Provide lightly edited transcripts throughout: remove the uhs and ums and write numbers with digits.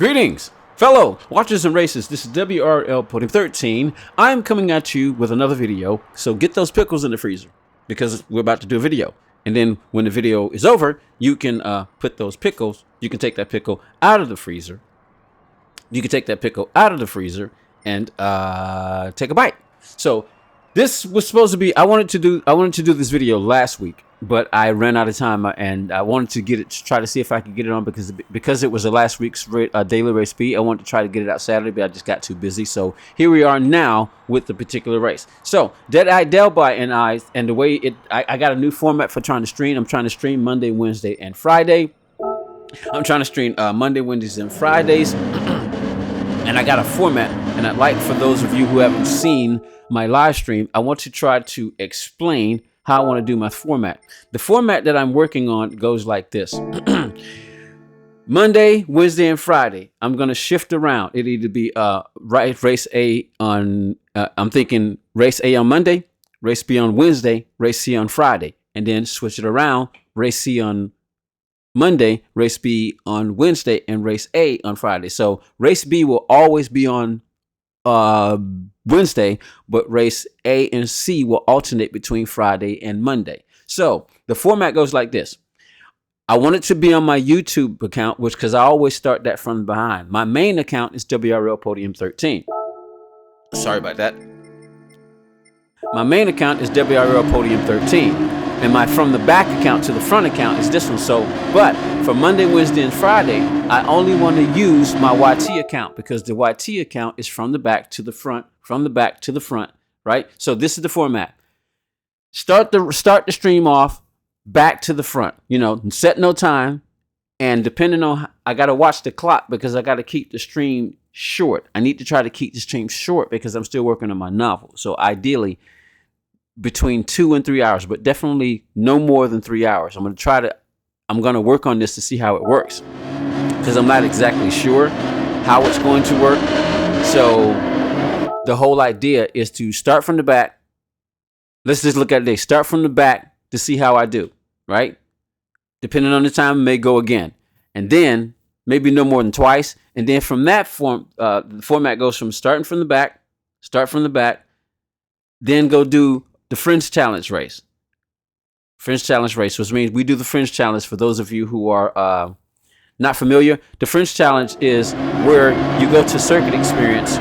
Greetings, fellow watchers and racers. This is WRL Podium 13. I'm coming at you with another video, so get those pickles in the freezer because we're about to do a video. And then when the video is over, you can put those pickles, you can take that pickle out of the freezer. You can take that pickle out of the freezer and take a bite. So this was supposed to be, I wanted to do this video last week, but I ran out of time and I wanted to get it, try to see if I could get it on because it was the last week's daily race speed. I wanted to try to get it out Saturday, but I just got too busy. So here we are now with the particular race. So Deadeyedelboy and the way I got a new format for trying to stream. I'm trying to stream Monday, Wednesday, and Friday. I'm trying to stream Monday, Wednesdays, and Fridays. And I got a format, and I'd like for those of you who haven't seen my live stream, I want to try to explain how I want to do my format. The format that I'm working on goes like this. Monday, Wednesday, and Friday, I'm going to shift around. It'll either be race A on, I'm thinking race A on Monday, race B on Wednesday, race C on Friday, and then switch it around, race C on Monday, race B on Wednesday, and race A on Friday. So race B will always be on Wednesday, but race A and C will alternate between Friday and Monday. So the format goes like this. I want it to be on my YouTube account, because I always start that from behind. My main account is WRL Podium 13. Sorry about that. My main account is WRL Podium 13. And my from the back account to the front account is this one. So, but for Monday, Wednesday, and Friday, I only want to use my YT account because the YT account is from the back to the front, from the back to the front, right? So this is the format. Start the stream off back to the front, set no time. And depending on, I got to watch the clock because I got to keep the stream short. I need to try to keep the stream short because I'm still working on my novel. So ideally, between 2 and 3 hours, but definitely no more than 3 hours. I'm going to work on this to see how it works because I'm not exactly sure how it's going to work. So the whole idea is to start from the back. Let's just look at it. Start from the back to see how I do, right? Depending on the time, it may go again. And then maybe no more than twice. And then from that the format goes from starting from the back, then go do the Fringe Challenge race. Fringe Challenge race, which means we do the Fringe Challenge. For those of you who are not familiar, the Fringe Challenge is where you go to circuit experience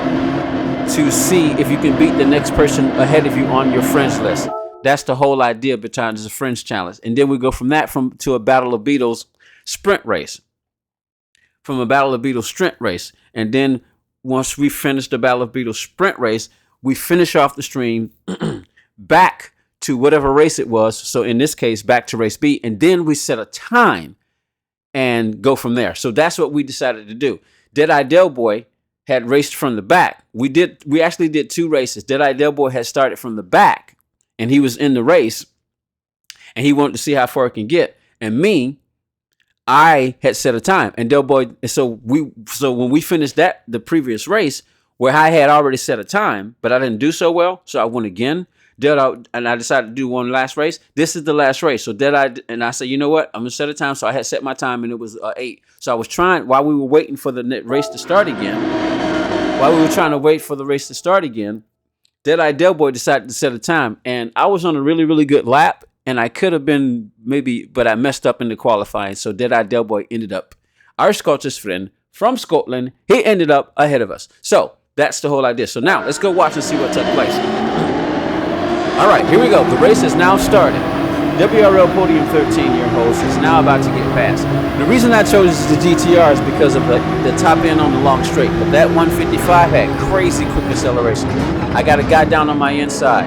to see if you can beat the next person ahead of you on your Fringe list. That's the whole idea behind the Fringe Challenge. And then we go from that to a Battle of Beetles sprint race. From a Battle of Beetles sprint race. And then once we finish the Battle of Beetles sprint race, we finish off the stream back to whatever race it was. So in this case, back to race B. And then we set a time and go from there. So that's what we decided to do. Deadeyedelboy had raced from the back. We actually did 2 races. Deadeyedelboy had started from the back and he was in the race and he wanted to see how far he can get. And me, I had set a time. And Delboy, so when we finished the previous race where I had already set a time, but I didn't do so well, so I went again. And I decided to do one last race. This is the last race. So and I said, you know what? I'm gonna set a time. So I had set my time and it was 8. So I was trying, while we were waiting for the race to start again, Deadeyedelboy decided to set a time. And I was on a really, really good lap. And I could have been but I messed up in the qualifying. So Deadeyedelboy ended up, our Scottish friend from Scotland, he ended up ahead of us. So that's the whole idea. So now let's go watch and see what took place. All right, here we go. The race has now started. WRL Podium 13, your host, is now about to get past. The reason I chose the GTR is because of the top end on the long straight. But that 155 had crazy quick acceleration. I got a guy down on my inside.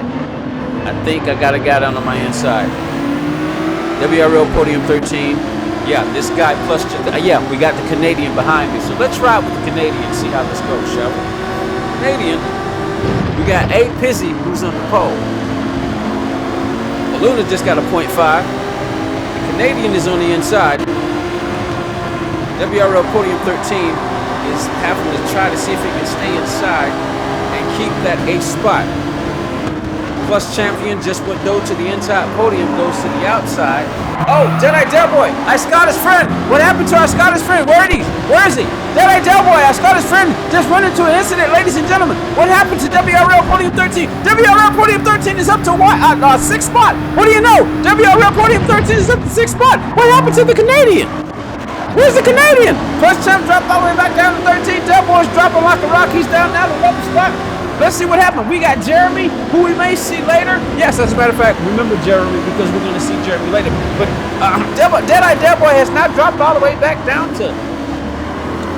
WRL Podium 13. Yeah, this guy plus, we got the Canadian behind me. So let's ride with the Canadian and see how this goes, shall we? Canadian, we got A Pizzy, who's on the pole. Luna just got a 0.5. The Canadian is on the inside. WRL Podium 13 is having to try to see if he can stay inside and keep that 8th spot. Plus champion just went go to the inside. Podium goes to the outside. Oh, Deadeyedelboy, I Scott his friend. What happened to our Scott his friend? Where is he? Where is he? Deadeyedelboy, I Scott his friend just run into an incident, ladies and gentlemen. What happened to WRL Podium 13? WRL Podium 13 is up to what? 6th spot. What do you know? WRL Podium 13 is up to 6th spot. What happened to the Canadian? Where's the Canadian? Plus champ dropped all the way back down to 13. Deadboy's dropping like a rock. He's down now to 11th spot. Let's see what happened. We got Jeremy, who we may see later. Yes, as a matter of fact, remember Jeremy because we're going to see Jeremy later. But Deadeyedelboy has not dropped all the way back down to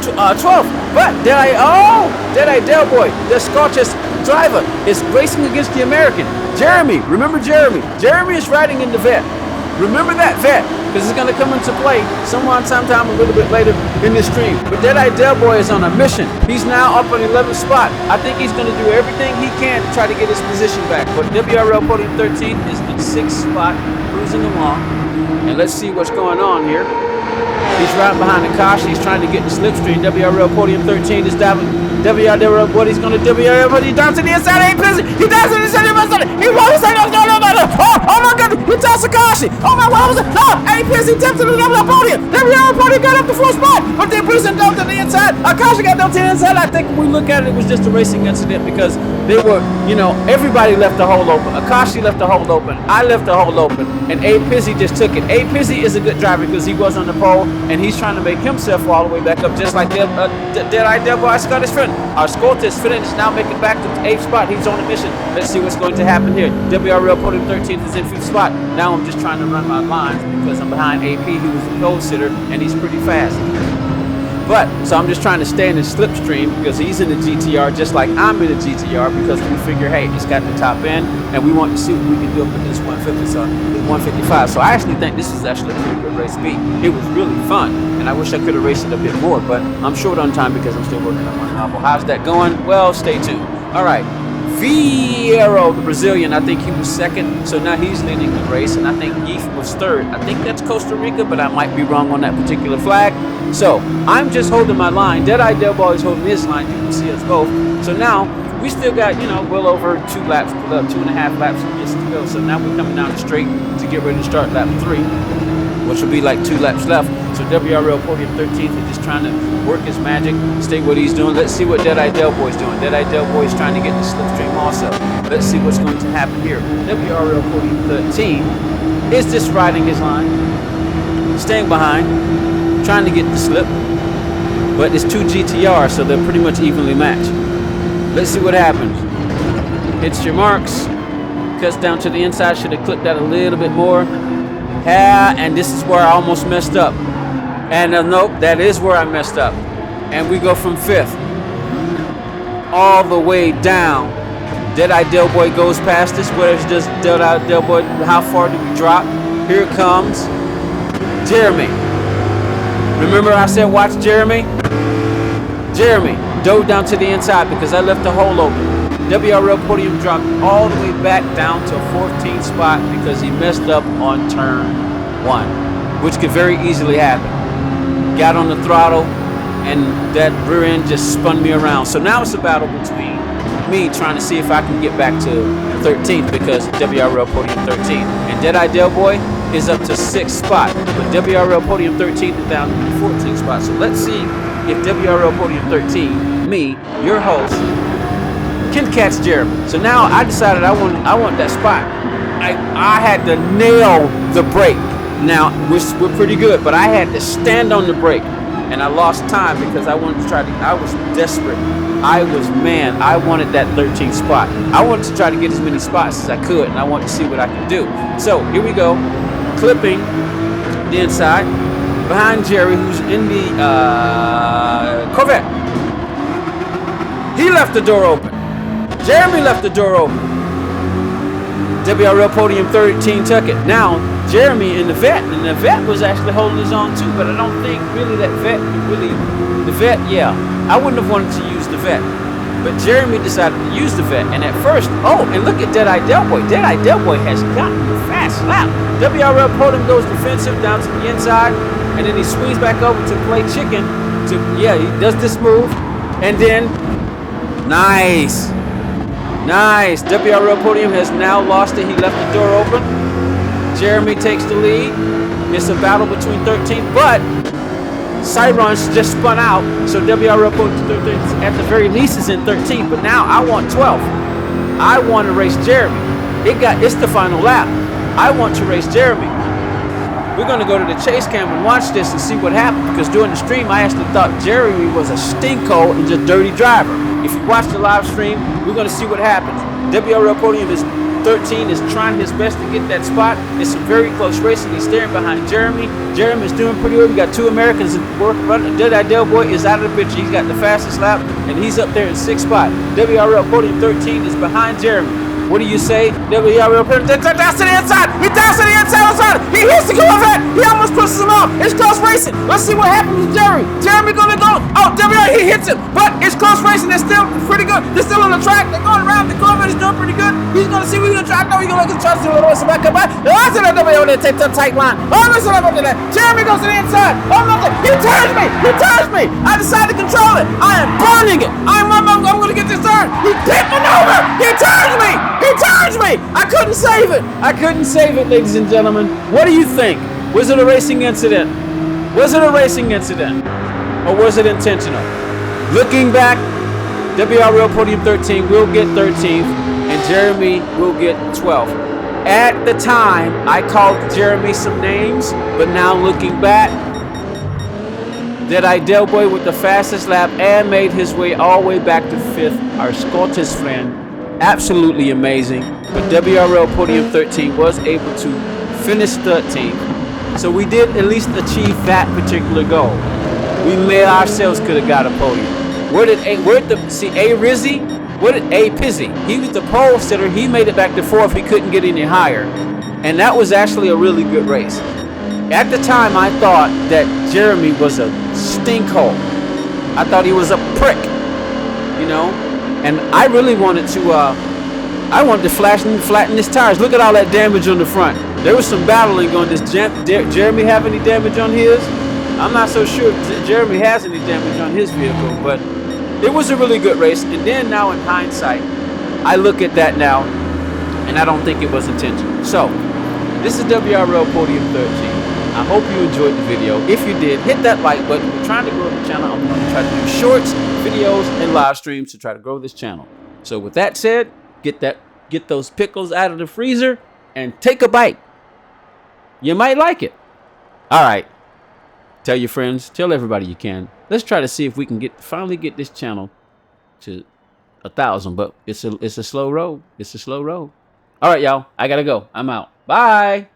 12th. But Deadeyedelboy, the Scottish driver, is racing against the American. Jeremy, remember Jeremy. Jeremy is riding in the vet. Remember that vet, because it's going to come into play sometime a little bit later in this stream. But Deadeyedelboy is on a mission. He's now up on 11th spot. I think he's going to do everything he can to try to get his position back. But WRL Podium 13 is in 6th spot, cruising along. And let's see what's going on here. He's right behind Akashi. He's trying to get the slipstream. WRL Podium 13 is diving. WRL, what he's going to WRL, but he down to the inside. Ain't busy. He down to the inside. He wants to say no. Oh my God. He tells Akashi. Oh my, what was it? No, ain't busy. He tipped to the WRL Podium. WRL Podium got up the 4th spot, but then Bruce and dumped to the inside. Akashi got dumped to the inside. I think when we look at it, it was just a racing incident because they were, everybody left the hole open. Akashi left the hole open. I left the hole open. And A Pizzy just took it. A Pizzy is a good driver because he was on the pole and he's trying to make himself all the way back up just like Deadeyedelboy, Scottish friend. Our Scottish friend is now making back to the 8th spot. He's on a mission. Let's see what's going to happen here. WRL Podium 13 is in 5th spot. Now I'm just trying to run my lines because I'm behind AP, who was a pole sitter, and he's pretty fast. So I'm just trying to stay in the slipstream because he's in the GTR just like I'm in the GTR because we figure, hey, it's got the top end and we want to see what we can do up with this 155. So I actually think this is actually a pretty good race B. It was really fun and I wish I could have raced it a bit more, but I'm short on time because I'm still working on my novel. How's that going? Well, stay tuned. All right. Vieiro, the Brazilian, I think he was 2nd, so now he's leading the race, and I think Yeef was 3rd. I think that's Costa Rica, but I might be wrong on that particular flag. So I'm just holding my line. Deadeyedelboy is holding his line. You can see us both. So now we still got, well over 2 laps, 2.5 laps just to go. So now we're coming down the straight to get ready to start lap 3, which will be like 2 laps left. So WRL Podium 13 is just trying to work his magic, stay what he's doing. Let's see what Deadeyedelboy is doing. Deadeyedelboy is trying to get the slipstream also. Let's see what's going to happen here. WRL Podium 13 is just riding his line, staying behind, trying to get the slip. But it's 2 GTR, so they're pretty much evenly matched. Let's see what happens. Hits your marks, cuts down to the inside. Should have clipped that a little bit more. And this is where I almost messed up. And nope, that is where I messed up. And we go from 5th all the way down. Deadeyedelboy goes past us. Where's just Deadeyedelboy? How far do we drop? Here it comes. Jeremy. Remember I said watch Jeremy? Jeremy dove down to the inside because I left the hole open. WRL Podium dropped all the way back down to 14th spot because he messed up on turn 1, which could very easily happen. Got on the throttle and that rear end just spun me around. So now it's a battle between me trying to see if I can get back to 13th because WRL Podium 13. And Deadeyedelboy is up to 6th spot, but WRL Podium 13 is down to the 14th spot. So let's see if WRL Podium 13, me, your host, can catch Jeremy. So now I decided I want that spot. I had to nail the brake. Now we're pretty good, but I had to stand on the brake, and I lost time because I wanted to try to. I was desperate. I wanted that 13th spot. I wanted to try to get as many spots as I could, and I wanted to see what I could do. So here we go, clipping the inside behind Jerry, who's in the Corvette. He left the door open. Jeremy left the door open. WRL Podium 13 took it. Now, Jeremy in the vet, and the vet was actually holding his own too, but I don't think really that vet the vet, yeah. I wouldn't have wanted to use the vet. But Jeremy decided to use the vet, and at first, and look at Deadeyedelboy. Deadeyedelboy has gotten a fast lap. WRL Podium goes defensive down to the inside, and then he swings back over to play chicken. He does this move, and then, nice. Nice. WRL Podium has now lost it. He left the door open. Jeremy takes the lead. It's a battle between 13, but Cyron's just spun out. So WRL Podium 13 at the very least is in 13. But now I want 12. I want to race Jeremy. It's the final lap. I want to race Jeremy. We're going to go to the chase cam and watch this and see what happened, because during the stream I actually thought Jeremy was a stinko and just dirty driver. If you watch the live stream, we're going to see what happens. WRL Podium is 13, is trying his best to get that spot. It's some very close racing. He's staring behind Jeremy. Jeremy is doing pretty well. We got 2 Americans in work running. Deadeyedelboy is out of the picture. He's got the fastest lap, and he's up there in 6th spot. WRL Podium 13 is behind Jeremy. What do you say? WRL Podium down to the inside. He down to the inside. He hits the Corvette. He almost pushes him off. It's close racing. Let's see what happens with Jeremy. Jeremy gonna go. Oh, WRL, he hits him. But it's close racing. They're still pretty good. They're still on the track. They're going around. The Corvette is doing pretty good. He's gonna see who's gonna try. No, he's gonna try to see what else back up by. Listen to WRL, they take the tight line. Oh, listen up to that. Jeremy goes to the inside. Oh, nothing. He turns me. He turns me. I decide to control it. I am burning it. I'm gonna get this turn. He pit maneuver. He turns me. He turns me! I couldn't save it! I couldn't save it, ladies and gentlemen. What do you think? Was it a racing incident? Was it a racing incident? Or was it intentional? Looking back, WRL Podium 13 will get 13th, and Jeremy will get 12th. At the time, I called Jeremy some names, but now looking back, Deadeyedelboy with the fastest lap and made his way all the way back to 5th. Our Scottish friend. Absolutely amazing. But WRL Podium 13 was able to finish 13th. So we did at least achieve that particular goal. We may ourselves could have got a podium. A Rizzy? Where did A Pizzy? He was the pole sitter. He made it back to 4th. He couldn't get any higher. And that was actually a really good race. At the time, I thought that Jeremy was a stinkhole. I thought he was a prick, you know. And I really wanted to, flatten his tires. Look at all that damage on the front. There was some battling on this. Jeremy have any damage on his? I'm not so sure if Jeremy has any damage on his vehicle, but it was a really good race. And then now in hindsight, I look at that now, and I don't think it was intentional. So, this is WRL Podium 13. I hope you enjoyed the video. If you did, hit that like button. We're trying to grow the channel. I'm going to try to do shorts, videos, and live streams to try to grow this channel. So with that said, get those pickles out of the freezer and take a bite. You might like it. All right. Tell your friends. Tell everybody you can. Let's try to see if we can finally get this channel to 1,000. But it's a slow road. It's a slow road. All right, y'all. I gotta go. I'm out. Bye.